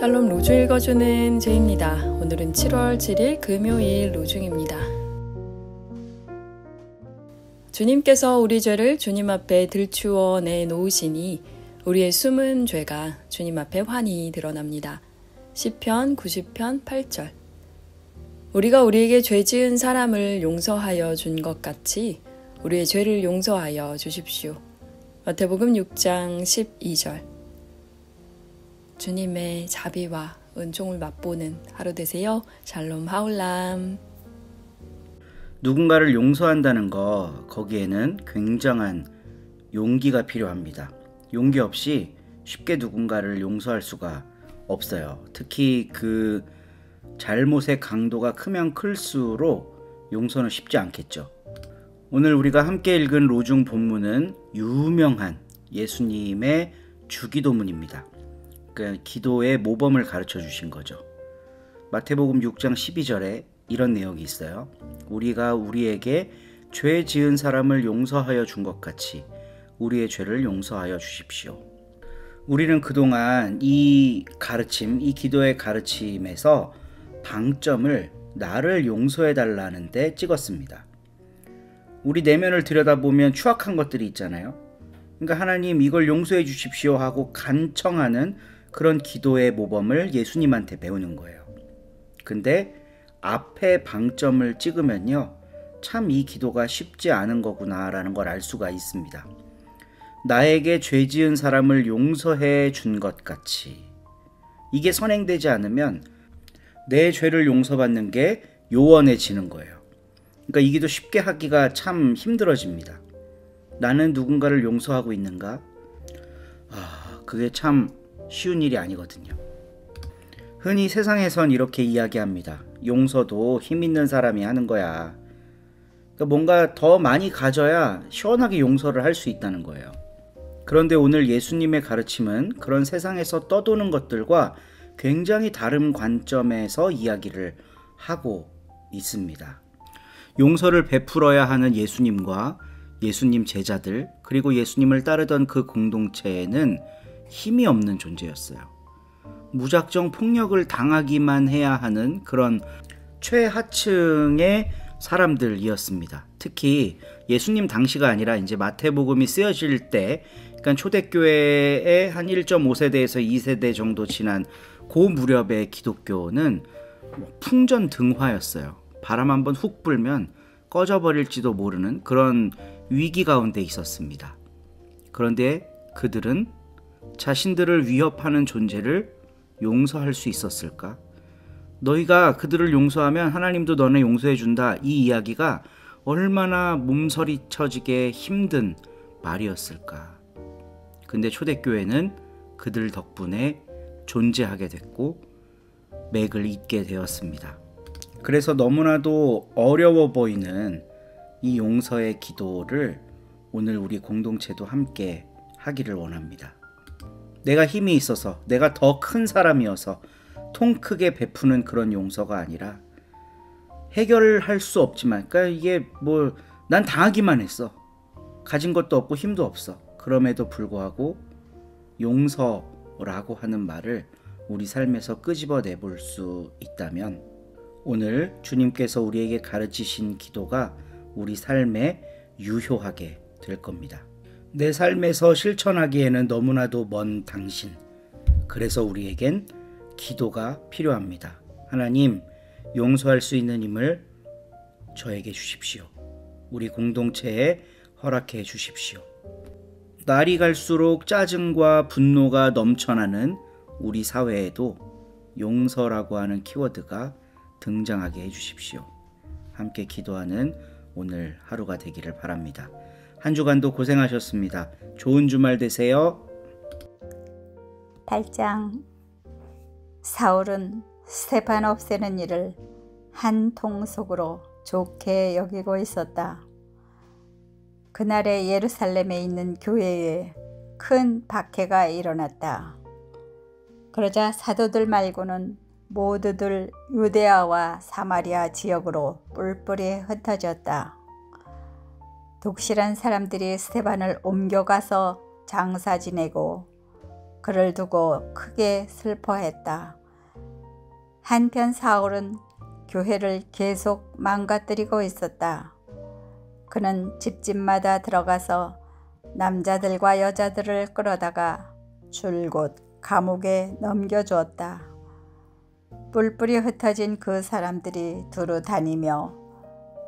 샬롬 로중 읽어주는 제입니다. 오늘은 7월 7일 금요일 로중입니다. 주님께서 우리 죄를 주님 앞에 들추어 내놓으시니 우리의 숨은 죄가 주님 앞에 환히 드러납니다. 시편 90편 8절. 우리가 우리에게 죄 지은 사람을 용서하여 준 것 같이 우리의 죄를 용서하여 주십시오. 마태복음 6장 12절. 주님의 자비와 은총을 맛보는 하루 되세요. 샬롬 하울람. 누군가를 용서한다는 거, 거기에는 굉장한 용기가 필요합니다. 용기 없이 쉽게 누군가를 용서할 수가 없어요. 특히 그 잘못의 강도가 크면 클수록 용서는 쉽지 않겠죠. 오늘 우리가 함께 읽은 로중 본문은 유명한 예수님의 주기도문입니다. 그 기도의 모범을 가르쳐 주신 거죠. 마태복음 6장 12절에 이런 내용이 있어요. 우리가 우리에게 죄 지은 사람을 용서하여 준 것 같이 우리의 죄를 용서하여 주십시오. 우리는 그동안 이 가르침, 이 기도의 가르침에서 방점을 나를 용서해 달라는 데 찍었습니다. 우리 내면을 들여다보면 추악한 것들이 있잖아요. 그러니까 하나님 이걸 용서해 주십시오 하고 간청하는 그런 기도의 모범을 예수님한테 배우는 거예요. 근데 앞에 방점을 찍으면요, 참 이 기도가 쉽지 않은 거구나라는 걸 알 수가 있습니다. 나에게 죄 지은 사람을 용서해 준 것 같이, 이게 선행되지 않으면 내 죄를 용서받는 게 요원해지는 거예요. 그러니까 이 기도 쉽게 하기가 참 힘들어집니다. 나는 누군가를 용서하고 있는가? 그게 참 쉬운 일이 아니거든요. 흔히 세상에선 이렇게 이야기합니다. 용서도 힘 있는 사람이 하는 거야. 그러니까 뭔가 더 많이 가져야 시원하게 용서를 할 수 있다는 거예요. 그런데 오늘 예수님의 가르침은 그런 세상에서 떠도는 것들과 굉장히 다른 관점에서 이야기를 하고 있습니다. 용서를 베풀어야 하는 예수님과 예수님 제자들, 그리고 예수님을 따르던 그 공동체에는 힘이 없는 존재였어요. 무작정 폭력을 당하기만 해야 하는 그런 최하층의 사람들이었습니다. 특히 예수님 당시가 아니라 이제 마태복음이 쓰여질 때, 그러니까 초대교회의 한 1.5세대에서 2세대 정도 지난 그 무렵의 기독교는 풍전등화였어요. 바람 한번 훅 불면 꺼져버릴지도 모르는 그런 위기 가운데 있었습니다. 그런데 그들은 자신들을 위협하는 존재를 용서할 수 있었을까? 너희가 그들을 용서하면 하나님도 너네 용서해 준다. 이 이야기가 얼마나 몸서리쳐지게 힘든 말이었을까? 근데 초대교회는 그들 덕분에 존재하게 됐고 맥을 잇게 되었습니다. 그래서 너무나도 어려워 보이는 이 용서의 기도를 오늘 우리 공동체도 함께 하기를 원합니다. 내가 힘이 있어서, 내가 더 큰 사람이어서 통 크게 베푸는 그런 용서가 아니라, 해결할 수 없지만, 그러니까 이게 난 당하기만 했어. 가진 것도 없고 힘도 없어. 그럼에도 불구하고 용서라고 하는 말을 우리 삶에서 끄집어내 볼 수 있다면, 오늘 주님께서 우리에게 가르치신 기도가 우리 삶에 유효하게 될 겁니다. 내 삶에서 실천하기에는 너무나도 먼 당신, 그래서 우리에겐 기도가 필요합니다. 하나님, 용서할 수 있는 힘을 저에게 주십시오. 우리 공동체에 허락해 주십시오. 날이 갈수록 짜증과 분노가 넘쳐나는 우리 사회에도 용서라고 하는 키워드가 등장하게 해주십시오. 함께 기도하는 오늘 하루가 되기를 바랍니다. 한 주간도 고생하셨습니다. 좋은 주말 되세요. 8장. 사울은 스데반 없애는 일을 한 통속으로 좋게 여기고 있었다. 그날에 예루살렘에 있는 교회에 큰 박해가 일어났다. 그러자 사도들 말고는 모두들 유대아와 사마리아 지역으로 뿔뿔이 흩어졌다. 독실한 사람들이 스데반을 옮겨가서 장사 지내고 그를 두고 크게 슬퍼했다. 한편 사울은 교회를 계속 망가뜨리고 있었다. 그는 집집마다 들어가서 남자들과 여자들을 끌어다가 줄곧 감옥에 넘겨주었다. 뿔뿔이 흩어진 그 사람들이 두루 다니며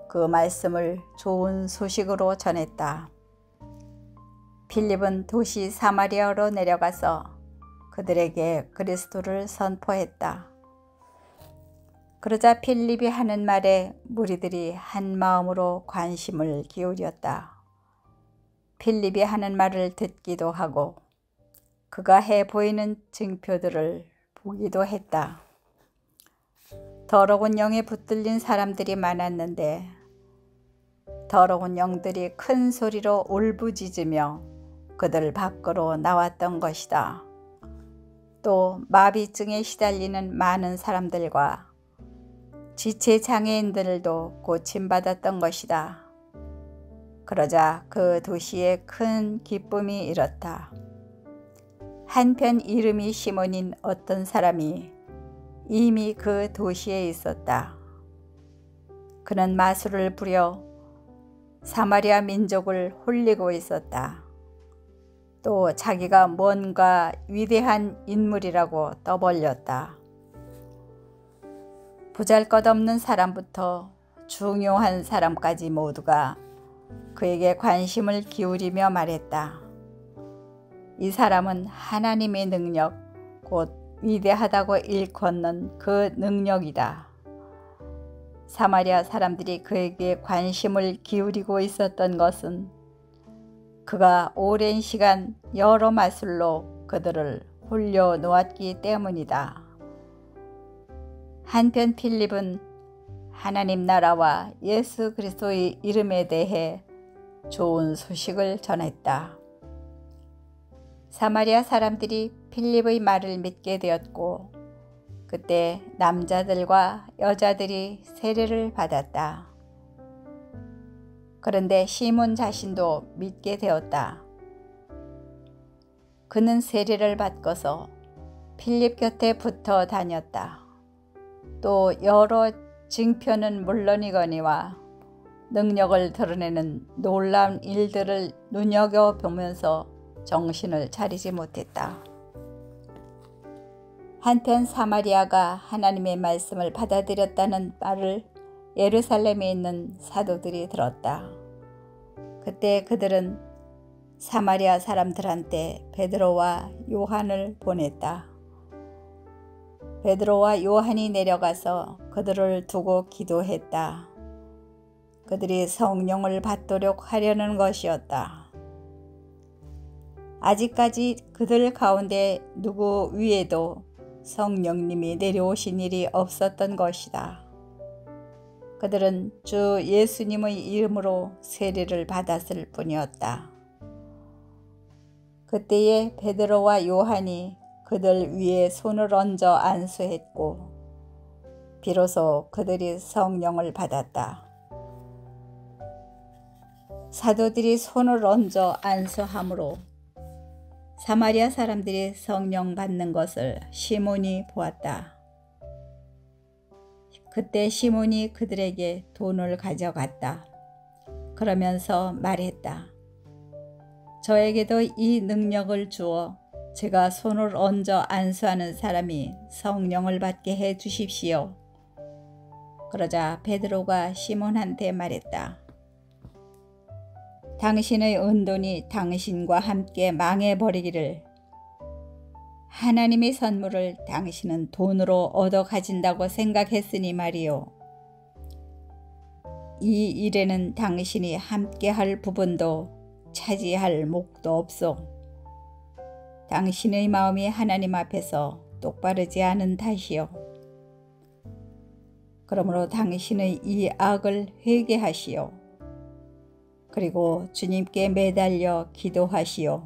그 말씀을 좋은 소식으로 전했다. 필립은 도시 사마리아로 내려가서 그들에게 그리스도를 선포했다. 그러자 필립이 하는 말에 무리들이 한 마음으로 관심을 기울였다. 필립이 하는 말을 듣기도 하고 그가 해 보이는 증표들을 보기도 했다. 더러운 영에 붙들린 사람들이 많았는데 더러운 영들이 큰 소리로 울부짖으며 그들 밖으로 나왔던 것이다. 또 마비증에 시달리는 많은 사람들과 지체 장애인들도 고침받았던 것이다. 그러자 그 도시에 큰 기쁨이 일었다. 한편 이름이 시몬인 어떤 사람이 이미 그 도시에 있었다. 그는 마술을 부려 사마리아 민족을 홀리고 있었다. 또 자기가 뭔가 위대한 인물이라고 떠벌렸다. 보잘것없는 사람부터 중요한 사람까지 모두가 그에게 관심을 기울이며 말했다. 이 사람은 하나님의 능력, 곧 위대하다고 일컫는 그 능력이다. 사마리아 사람들이 그에게 관심을 기울이고 있었던 것은 그가 오랜 시간 여러 마술로 그들을 홀려 놓았기 때문이다. 한편 필립은 하나님 나라와 예수 그리스도의 이름에 대해 좋은 소식을 전했다. 사마리아 사람들이 필립의 말을 믿게 되었고 그때 남자들과 여자들이 세례를 받았다. 그런데 시몬 자신도 믿게 되었다. 그는 세례를 받고서 필립 곁에 붙어 다녔다. 또 여러 증표는 물론이거니와 능력을 드러내는 놀라운 일들을 눈여겨보면서 정신을 차리지 못했다. 한편 사마리아가 하나님의 말씀을 받아들였다는 말을 예루살렘에 있는 사도들이 들었다. 그때 그들은 사마리아 사람들한테 베드로와 요한을 보냈다. 베드로와 요한이 내려가서 그들을 두고 기도했다. 그들이 성령을 받도록 하려는 것이었다. 아직까지 그들 가운데 누구 위에도 성령님이 내려오신 일이 없었던 것이다. 그들은 주 예수님의 이름으로 세례를 받았을 뿐이었다. 그때에 베드로와 요한이 그들 위에 손을 얹어 안수했고 비로소 그들이 성령을 받았다. 사도들이 손을 얹어 안수함으로 사마리아 사람들이 성령 받는 것을 시몬이 보았다. 그때 시몬이 그들에게 돈을 가져갔다. 그러면서 말했다. 저에게도 이 능력을 주어 제가 손을 얹어 안수하는 사람이 성령을 받게 해 주십시오. 그러자 베드로가 시몬한테 말했다. 당신의 은돈이 당신과 함께 망해버리기를. 하나님의 선물을 당신은 돈으로 얻어 가진다고 생각했으니 말이요. 이 일에는 당신이 함께할 부분도 차지할 목도 없소. 당신의 마음이 하나님 앞에서 똑바르지 않은 탓이요. 그러므로 당신의 이 악을 회개하시오. 그리고 주님께 매달려 기도하시오.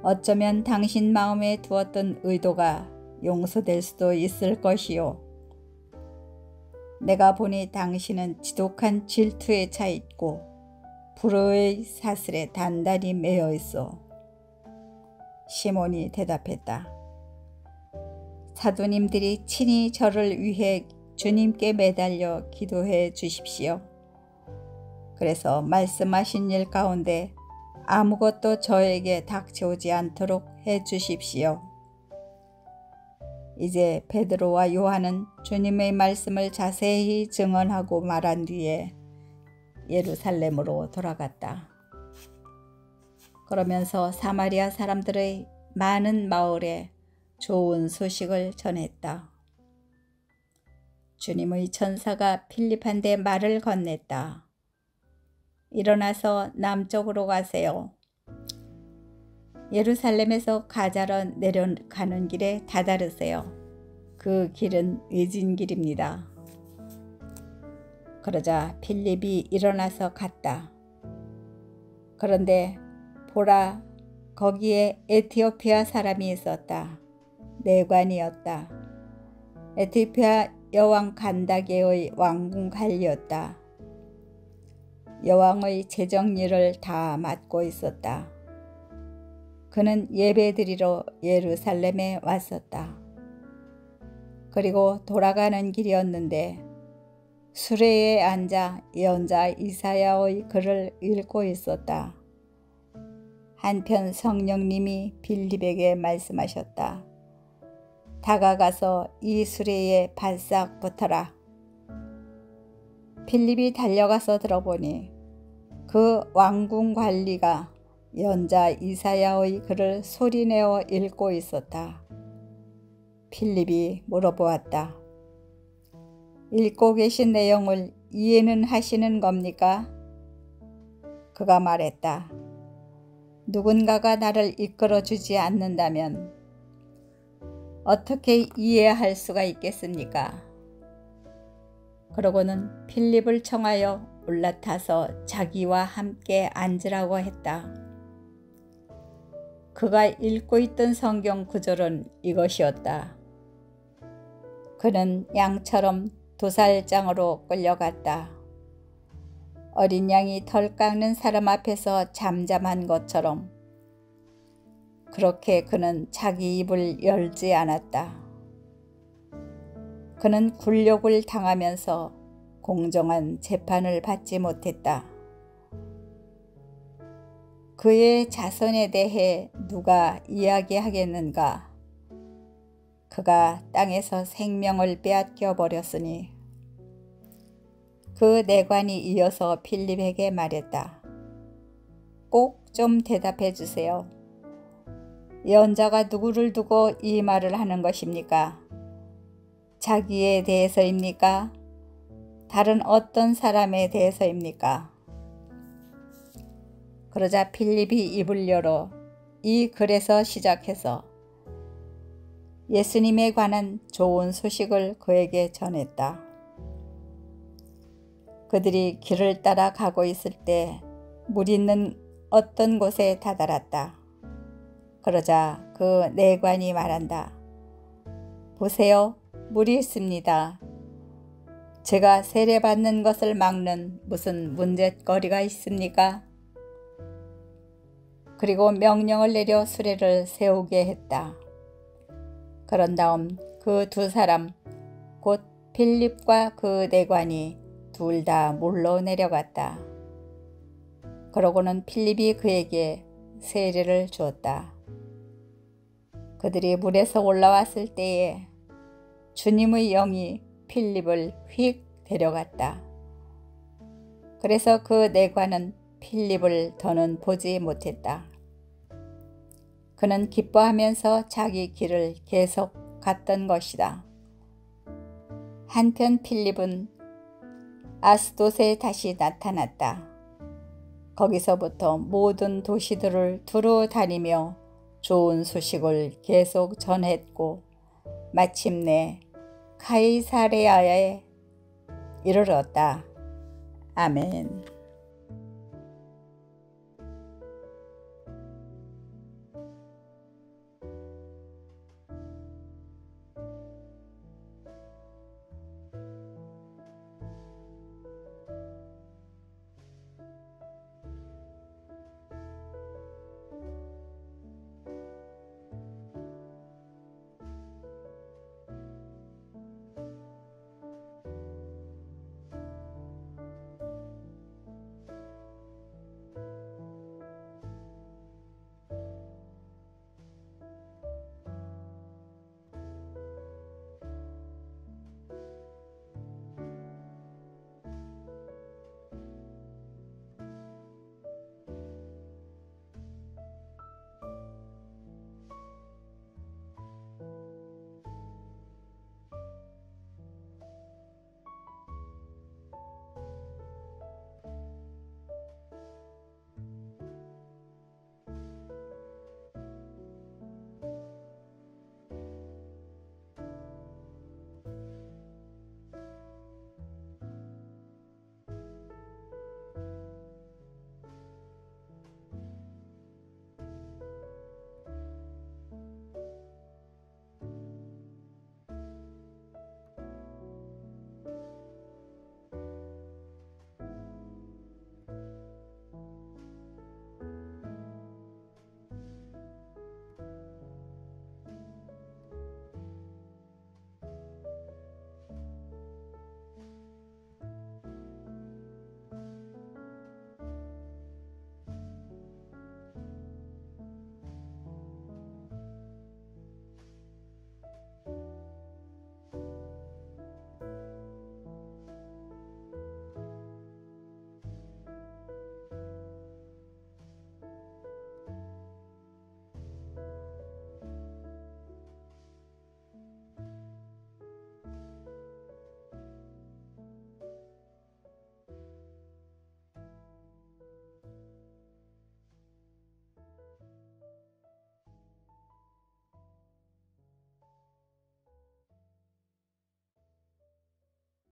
어쩌면 당신 마음에 두었던 의도가 용서될 수도 있을 것이요. 내가 보니 당신은 지독한 질투에 차 있고 불의의 사슬에 단단히 매여 있어. 시몬이 대답했다. 사도님들이 친히 저를 위해 주님께 매달려 기도해 주십시오. 그래서 말씀하신 일 가운데 아무것도 저에게 닥쳐오지 않도록 해 주십시오. 이제 베드로와 요한은 주님의 말씀을 자세히 증언하고 말한 뒤에 예루살렘으로 돌아갔다. 그러면서 사마리아 사람들의 많은 마을에 좋은 소식을 전했다. 주님의 천사가 필립한테 말을 건넸다. 일어나서 남쪽으로 가세요. 예루살렘에서 가자로 내려가는 길에 다다르세요. 그 길은 의진 길입니다. 그러자 필립이 일어나서 갔다. 그런데 보라, 거기에 에티오피아 사람이 있었다. 내관이었다. 에티오피아 여왕 간다게의 왕궁 관리였다. 여왕의 재정일을 다 맡고 있었다. 그는 예배드리러 예루살렘에 왔었다. 그리고 돌아가는 길이었는데 수레에 앉아 예언자 이사야의 글을 읽고 있었다. 한편 성령님이 빌립에게 말씀하셨다. 다가가서 이 수레에 바싹 붙어라. 필립이 달려가서 들어보니 그 왕궁 관리가 예언자 이사야의 글을 소리내어 읽고 있었다. 필립이 물어보았다. 읽고 계신 내용을 이해는 하시는 겁니까? 그가 말했다. 누군가가 나를 이끌어 주지 않는다면 어떻게 이해할 수가 있겠습니까? 그러고는 필립을 청하여 올라타서 자기와 함께 앉으라고 했다. 그가 읽고 있던 성경 구절은 이것이었다. 그는 양처럼 도살장으로 끌려갔다. 어린 양이 털 깎는 사람 앞에서 잠잠한 것처럼 그렇게 그는 자기 입을 열지 않았다. 그는 굴욕을 당하면서 공정한 재판을 받지 못했다. 그의 자손에 대해 누가 이야기하겠는가? 그가 땅에서 생명을 빼앗겨 버렸으니 그 내관이 이어서 필립에게 말했다. 꼭 좀 대답해 주세요. 예언자가 누구를 두고 이 말을 하는 것입니까? 자기에 대해서입니까? 다른 어떤 사람에 대해서입니까? 그러자 필립이 입을 열어 이 글에서 시작해서 예수님에 관한 좋은 소식을 그에게 전했다. 그들이 길을 따라 가고 있을 때 물 있는 어떤 곳에 다다랐다. 그러자 그 내관이 말한다. 보세요, 물이 있습니다. 제가 세례받는 것을 막는 무슨 문제거리가 있습니까? 그리고 명령을 내려 수레를 세우게 했다. 그런 다음 그 두 사람, 곧 필립과 그 내관이 둘 다 물로 내려갔다. 그러고는 필립이 그에게 세례를 주었다. 그들이 물에서 올라왔을 때에 주님의 영이 필립을 휙 데려갔다. 그래서 그 내관은 필립을 더는 보지 못했다. 그는 기뻐하면서 자기 길을 계속 갔던 것이다. 한편 필립은 아스돗에 다시 나타났다. 거기서부터 모든 도시들을 두루 다니며 좋은 소식을 계속 전했고 마침내 카이사레아에 이르렀다. 아멘.